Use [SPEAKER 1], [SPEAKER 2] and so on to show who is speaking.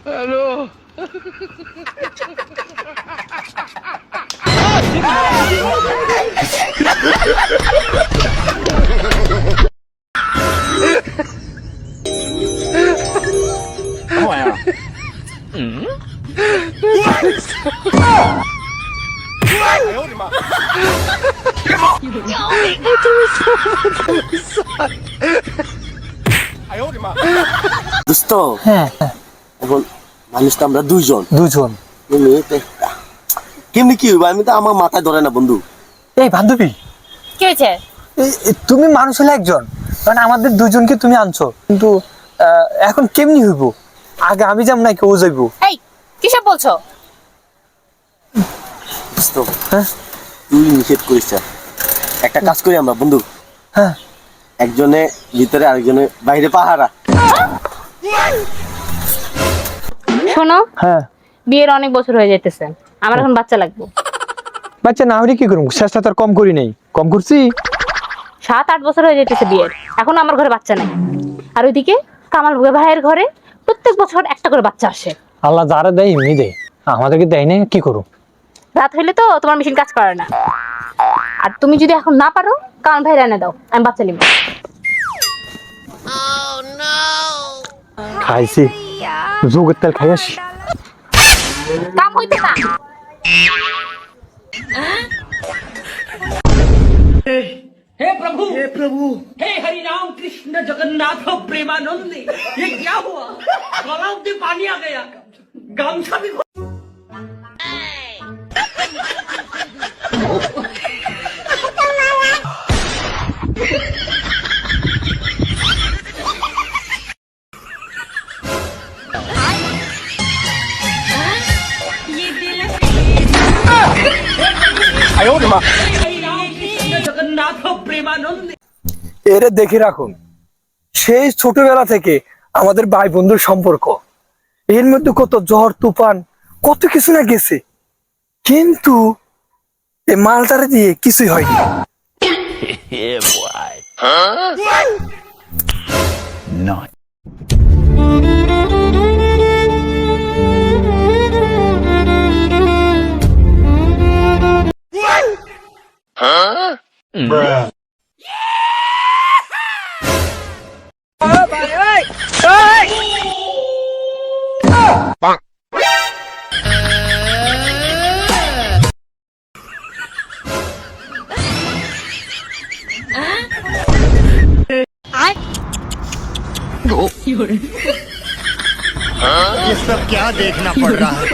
[SPEAKER 1] Hello.
[SPEAKER 2] দোস্ত
[SPEAKER 3] হ্যাঁ
[SPEAKER 2] এখন মানুষ তো আমরা দুইজন
[SPEAKER 3] দুজন।
[SPEAKER 2] কেমনি কি হইব আমি তো আমার মাথায় ধরে না বন্ধু।
[SPEAKER 3] এই বান্ধবী,
[SPEAKER 4] কি হয়েছে?
[SPEAKER 3] তুমি মানুষ হলে একজন, কারণ আমাদের দুজনকে তুমি আনছো, কিন্তু এখন কেমনি হইব? আগে আমি যাম নাকি ও যাইব?
[SPEAKER 4] এই কিসব বলছো?
[SPEAKER 2] দোস্ত
[SPEAKER 3] হ্যাঁ
[SPEAKER 2] তুই নিষেধ করিস না। একটা কাজ করি আমরা বন্ধু,
[SPEAKER 3] হ্যাঁ
[SPEAKER 2] একজনে ভিতরে আরেকজনে বাইরে পাহারা।
[SPEAKER 4] শোনো,
[SPEAKER 3] হ্যাঁ।
[SPEAKER 4] বিয়ের অনেক বছর হয়ে যাইতেছে, আমার এখন বাচ্চা লাগবে।
[SPEAKER 3] বাচ্চা না হলে কি করবো? চেষ্টা তো আর কম করি নাই, কম করছি।
[SPEAKER 4] 7-8 বছর হয়ে যাইতেছে বিয়ের, এখন আমার ঘরে বাচ্চা নাই। আর ওইদিকে কামাল ভাইয়ের ঘরে প্রত্যেক বছর একটা করে বাচ্চা আসে।
[SPEAKER 3] আল্লাহ যারা দেয় এমনি দেয়, আমাদেরকে দেয় না, কি করবো?
[SPEAKER 4] রাত হইলে তো তোমার মেশিন কাজ করে না। আর তুমি যদি এখন না পারো, কামাল ভাই এনে দাও, আমি বাচ্চা নিব।
[SPEAKER 3] খাইছি, যোগের তেল খাই আসি।
[SPEAKER 4] কাম হইতে না।
[SPEAKER 5] हे प्रभु हे हरि राम कृष्ण जगन्नाथ प्रेमानंद, ये क्या हुआ? गलाव से पानी आ गया, गामछा भी जगन्नाथ प्रेमानंद।
[SPEAKER 3] এরে দেখে রাখুন, সেই ছোটবেলা থেকে আমাদের ভাই বন্ধুর সম্পর্ক, এর মধ্যে কত ঝড় তুফান, কত কিছু না গেছে, কিন্তু এই মালটারে দিয়ে কিছুই হয়নি।
[SPEAKER 6] ये सब क्या देखना पड़ रहा है?